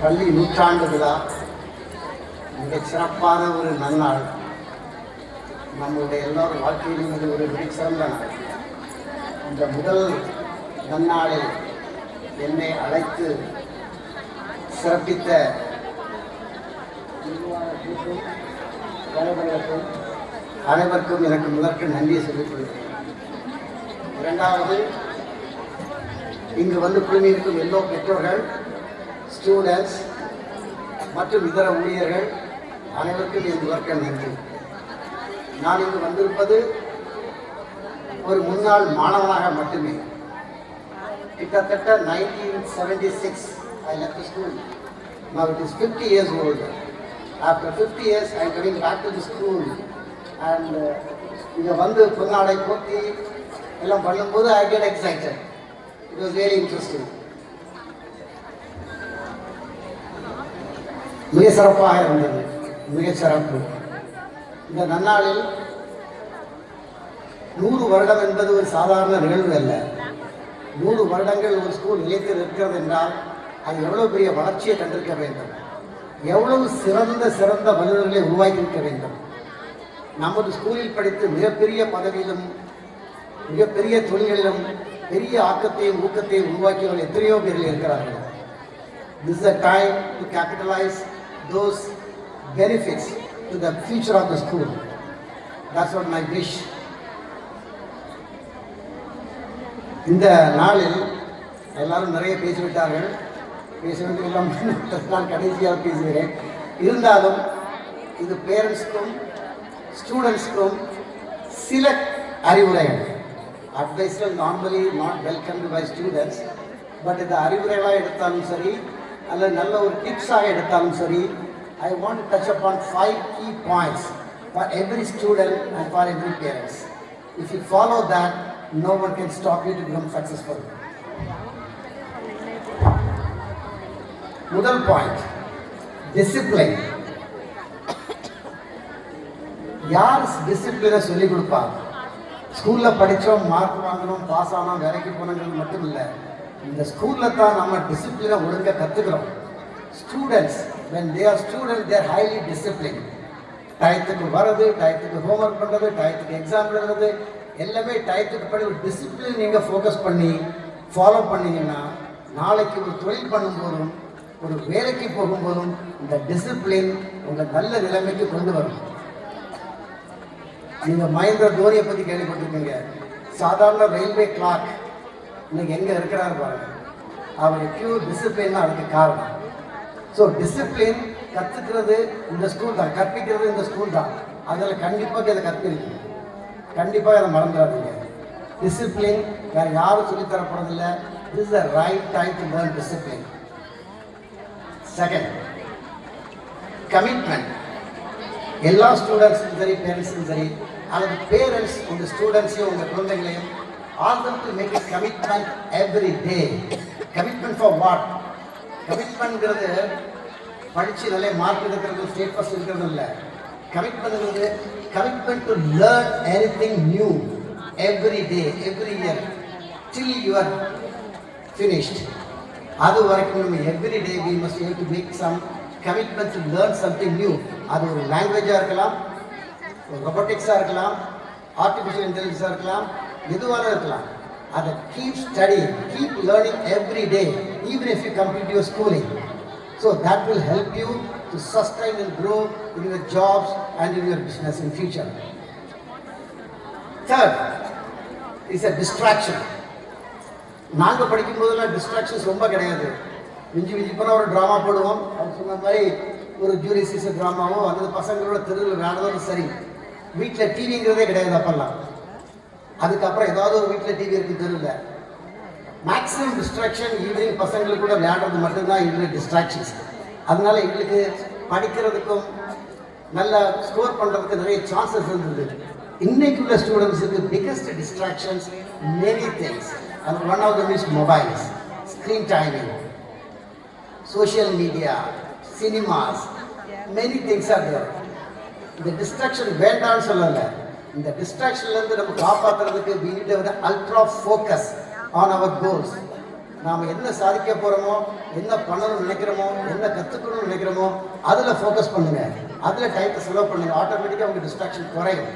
பள்ளி நூற்றாண்டு விழா மிகச் சிறப்பான ஒரு நன்னாள். நம்முடைய எல்லோரும் வாழ்க்கையிலும் இது ஒரு மிகச்சிறந்த நாள். இந்த முதல் நன்னாளில் என்னை அழைத்து சிறப்பித்த அனைவருக்கும் எனக்கு முதற்கு நன்றியை சொல்லிக் கொள்கிறேன். இரண்டாவது, இங்கு வந்து குழுமியிருக்கும் எல்லோ பெற்றோர்கள், ஸ்டூடெண்ட்ஸ் மற்றும் இதர ஊழியர்கள் அனைவருக்கும் என் முதற்க நன்றி. நான் இங்கு வந்திருப்பது ஒரு முன்னாள் மாணவனாக மட்டுமே. கிட்டத்தட்ட 1976 I left the school. Now it is 50 years old. After 50 years I am coming back to the school and இங்கே வந்து பொன்னாடை போட்டி எல்லாம் பண்ணும்போது I get excited. It was very interesting. மிக சிறப்பாக இருந்தது, மிக சிறப்பு. இந்த நன்னாளில் 100 வருடம் என்பது ஒரு சாதாரண நிகழ்வு அல்ல. 100 வருடங்கள் ஒரு ஸ்கூல் நிலைத்து இருக்கிறது என்றால் அது எவ்வளவு பெரிய வளர்ச்சியை கண்டிருக்க வேண்டும், எவ்வளவு சிறந்த வல்லுநர்களை உருவாக்கி இருக்க வேண்டும். நமது ஸ்கூலில் படித்து மிகப்பெரிய பதவியிலும் மிகப்பெரிய தொழில்களிலும் பெரிய ஆக்கத்தையும் ஊக்கத்தையும் உருவாக்கியவர்கள் எத்தனையோ பேர்கள் இருக்கிறார்கள். This is a time to capitalize those benefits to the future of the school. That's what my wish. இந்த நாளில் எல்லாரும் நிறைய பேசிவிட்டார்கள். பேசுவதெல்லாம் நான் கடைசியாக பேசுகிறேன். இருந்தாலும் இது பேரண்ட்ஸ்க்கும் ஸ்டூடெண்ட்ஸ்க்கும் சில அறிவுரைகள். அட்வைஸ்கள் normally not welcomed by students. But இந்த அறிவுரைகளாக எடுத்தாலும் சரி அல்லது நல்ல ஒரு டிப்ஸாக எடுத்தாலும் சரி, I want to touch upon 5 key points for every student and for every parents. If you follow that, no one can stop you to become successful. முதல் பாயிண்ட், டிசிப்ளின். யார் டிசிப்ளினை சொல்லிக் கொடுப்பா? ஸ்கூலில் படித்தோம், மார்க் வாங்கணும், பாஸ் ஆனோம், வேலைக்கு போனோங்கிறது மட்டும் இல்லை. இந்த ஸ்கூலில் தான் நம்ம டிசிப்ளினை ஒழுங்காக கற்றுக்கிறோம். Students when they are students they are highly disciplined. டயத்துக்கு வர்றது, டயத்துக்கு ஹோம்ஒர்க் பண்ணுறது, டயத்துக்கு எக்ஸாம் எழுதுறது எல்லாமே டயத்துக்கு படி ஒரு டிசிப்ளின் நீங்கள் ஃபோக்கஸ் பண்ணி ஃபாலோ பண்ணிங்கன்னா நாளைக்கு ஒரு தொழில் பண்ணும்போதும் ஒரு வேலைக்கு போகும்போதும் இந்த டிசிப்ளின் உங்கள் நல்ல நிலைமைக்கு கொண்டு வரும். நீங்கள் மகேந்திர தோனியை பற்றி கேள்விப்பட்டிருக்கீங்க. சாதாரண ரயில்வே கிளார்க் இன்னைக்கு எங்கே இருக்கிறாரு பாருங்க. அவர் பியூர் டிசிப்ளின் தான் அதுக்கு காரணம். ஸோ டிசிப்ளின் கற்றுக்கிறது இந்த ஸ்கூல் தான், கற்பிக்கிறது இந்த ஸ்கூல் தான். அதில் கண்டிப்பாக இதை கற்பிருக்கு, கண்டிப்பாக அதை மறந்துடாதீங்க. டிசிப்ளின் வேறு யாரும் சொல்லித்தரப்படுறதில்லை. This is the right time to learn discipline. Second, commitment. எல்லா ஸ்டூடெண்ட்ஸும் சரி, பேரண்ட்ஸும் சரி, அல்லது பேரண்ட்ஸ் உங்கள் ஸ்டூடெண்ட்ஸையும் உங்கள் குழந்தைகளையும் all them to make a commitment every day. Commitment for what? கமிட்மெண்ட்ங்கிறது படித்து நல்ல மார்க் எடுக்கிறது, ஸ்டேட் ஃபர்ஸ்ட் இருக்கிறது இல்லை. கமிட்மெண்ட்ங்கிறது commitment to learn anything new every day, every year till you are finished. அது வரைக்கும் நம்ம every day we must have to make some commitment to learn something new. அது ஒரு லாங்குவேஜாக இருக்கலாம், ஒரு ரொபோட்டிக்ஸாக இருக்கலாம், ஆர்டிஃபிஷியல் இன்டெலிஜென்ஸாக இருக்கலாம், எதுவாக இருக்கலாம். அதை keep studying, keep learning every day, even if you complete your schooling. So that will help you to sustain and grow in your jobs and in your business in future. Third is a distraction. நாங்கள் படிக்கும்போதெல்லாம் distractions ரொம்ப கிடையாது. மிஞ்சி போனால் ஒரு drama போடுவோம். அது சொன்ன மாதிரி ஒரு ஜூரி சீசன் ட்ராமாவோ அந்த பசங்களோட தெருவில் விளையாடுறதும் சரி. வீட்டில் டிவிங்கிறதே கிடையாது அப்பெல்லாம். அதுக்கப்புறம் ஏதாவது ஒரு வீட்டில் டிவி இருக்குது தெருவில். மேக்ஸிமம் டிஸ்ட்ராக்ஷன் ஈவினிங் பசங்களுக்கு கூட விளையாடுறது மட்டும்தான் எங்களுக்கு டிஸ்ட்ராக்ஷன்ஸ். அதனால எங்களுக்கு படிக்கிறதுக்கும் நல்லா ஸ்கோர் பண்ணுறதுக்கு நிறைய சான்சஸ் இருந்தது. இன்னைக்கு உள்ள ஸ்டூடெண்ட்ஸுக்கு biggest distractions many things. And one of them is mobiles, screen timing, social media, cinemas, many things are there. The distraction வேண்டான்னு சொல்லலை. இந்த டிஸ்ட்ராக்ஷன்லேருந்து நம்ம காப்பாற்றுறதுக்கு we need to have an ultra focus on our goals. நாம் என்ன சாதிக்க போகிறோமோ, என்ன பண்ணணும்னு நினைக்கிறோமோ, என்ன கற்றுக்கணும்னு நினைக்கிறோமோ அதில் ஃபோக்கஸ் பண்ணுங்கள், அதில் டைத்தை செலவு பண்ணுங்கள். ஆட்டோமேட்டிக்காக உங்கள் டிஸ்ட்ராக்ஷன் குறையும்.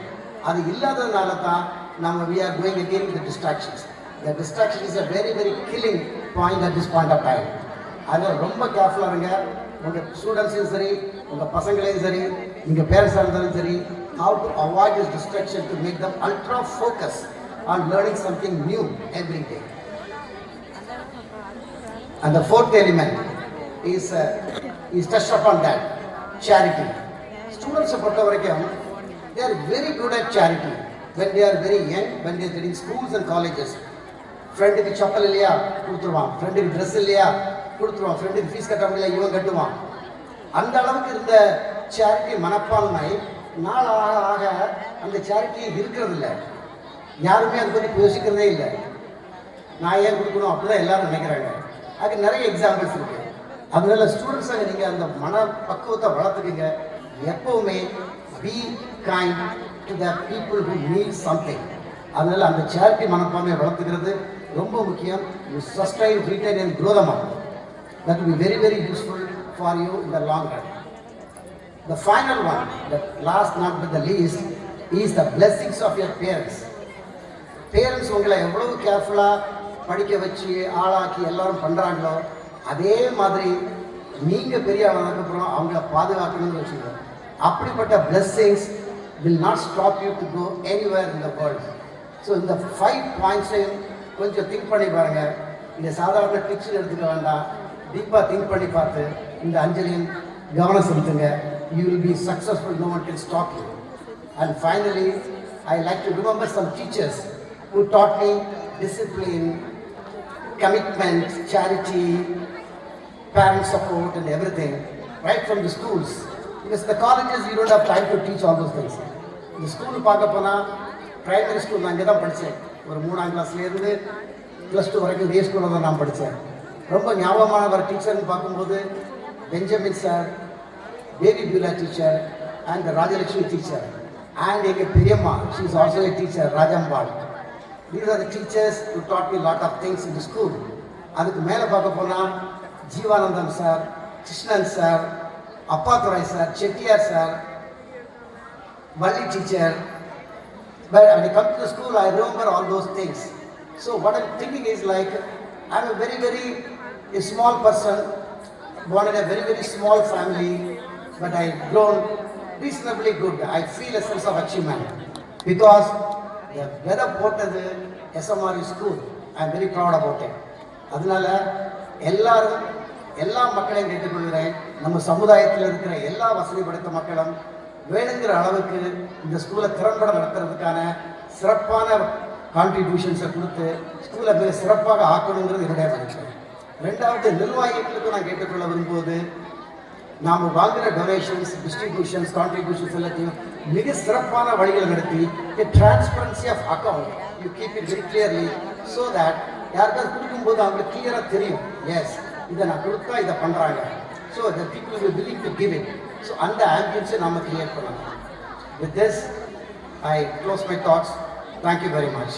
அது இல்லாததுனால தான் நம்ம we are going again with the distractions. The distraction is a very very killing point at this point of time. அதில் ரொம்ப கேர்ஃபுல்லாக இருங்க. உங்கள் ஸ்டூடெண்ட்ஸையும் சரி, உங்கள் பசங்களையும் சரி, நீங்கள் பேரண்ட்ஸாக இருந்தாலும் சரி, how to avoid this distraction to make them ultra focus on learning something new every day. And the fourth element is touched upon that, charity. Students பொறுத்த வரைக்கும் they are very good at charity when they are very young, when they are in schools and colleges. ஃப்ரெண்டுக்கு சப்பல் இல்லையா கொடுத்துருவான், ஃப்ரெண்டுக்கு dress இல்லையா கொடுத்துருவான், ஃப்ரெண்டுக்கு fees கட்ட முடியல இவன் கட்டுவான். அந்த அளவுக்கு இருந்த சேரிட்டி மனப்பான்மை நாள் ஆக ஆக அந்த சேரிட்டி இருக்கிறது இல்லை. யாருமே அதை பற்றி யோசிக்கிறதே இல்லை. நான் ஏன் கொடுக்கணும் அப்படிதான் எல்லாரும் நினைக்கிறாங்க. அதுக்கு நிறைய எக்ஸாம்பிள்ஸ் இருக்குது. அதனால ஸ்டூடெண்ட்ஸாக நீங்கள் அந்த மன பக்குவத்தை வளர்த்துக்குங்க. எப்போவுமே be kind to the people who need something. அதனால அந்த சேரிட்டி மனப்பான்மையை வளர்த்துக்கிறது ரொம்ப முக்கியம். You sustain, retain and grow them up. That will be very very useful for you in the long run. The final one, the last not but the least, is the blessings of your parents. Parents உங்களை எவ்வளவு கேர்ஃபுல்லாக படிக்க வச்சு ஆளாக்கி எல்லாரும் பண்ணுறாங்களோ அதே மாதிரி நீங்கள் பெரிய ஆளானதுக்கப்புறம் அவங்கள பாதுகாக்கணும்னு வச்சுக்கோங்க. அப்படிப்பட்ட blessings will not stop you to go anywhere in the world. So இந்த 5 பாயிண்ட்ஸையும் கொஞ்சம் திங்க் பண்ணி பாருங்கள். இந்த சாதாரண டிப்ஸ் எடுத்துக்க வேண்டாம், டீப்பாக திங்க் பண்ணி பார்த்து இந்த அஞ்சலியும் கவனம் செலுத்துங்க. You will be successful, no one can stop you. And finally I like to remember some teachers who taught me discipline, commitment, charity, parent support and everything right from the schools. Because the colleges you don't have time to teach all those things. இந்த school பார்க்க போனால் primary school நான் இங்கே தான் படித்தேன். ஒரு 3ஆம் கிளாஸ்லேருந்து +2 வரைக்கும் இதே ஸ்கூலில் தான் நான் படித்தேன். ரொம்ப ஞாபகமான ஒரு டீச்சர்னு பார்க்கும்போது Benjamin sir, baby Beulah teacher and Rajalakshmi teacher and எங்கள் பெரியம்மா, she is also a teacher, Rajambal. These are the teachers who taught me lot of things in the school. அதுக்கு மேலே பார்க்க போனால் Jeevanandam sir, Krishnan sir, Appathurai sir, Chettiar sir, Valli teacher. But when I come to the school, I remember all those things. So what I'm thinking is like, I'm a very very a small person, born in a very very small family, but I've grown reasonably good. I feel a sense of achievement because the weather போட்டது SMRE school. I'm very proud about it. அதனால எல்லாரும் எல்லா மக்களையும் கேட்டுக்கொள்கிறேன், நம்ம சமுதாயத்தில் இருக்கிற எல்லா வசதி படைத்த மக்களும் வேணுங்கிற அளவுக்கு இந்த ஸ்கூலை திறம்பட நடத்துறதுக்கான சிறப்பான கான்ட்ரிபியூஷன்ஸை கொடுத்து ஸ்கூலை மிக சிறப்பாக ஆக்கணுங்கிறது என்னுடைய நினைக்கிறேன். ரெண்டாவது, நிர்வாகிகளுக்கு நான் கேட்டுக்கொள்ள விரும்புவது, நாம் வாங்குகிற டொனேஷன்ஸ், டிஸ்ட்ரிபியூஷன்ஸ், கான்ட்ரிபியூஷன்ஸ் எல்லாத்தையும் மிக சிறப்பான வழிகளை நடத்தி transparency of account you keep it very clearly so that யாருக்காவது கொடுக்கும்போது அவங்களுக்கு கிளியராக தெரியும், எஸ் இதை நான் கொடுத்தா இதை பண்ணுறாங்க. So the people will willing to give it. So அந்த ஆம்பியன்ஸை நம்ம கிரியேட் பண்ணலாம். With this I close my thoughts. Thank you very much.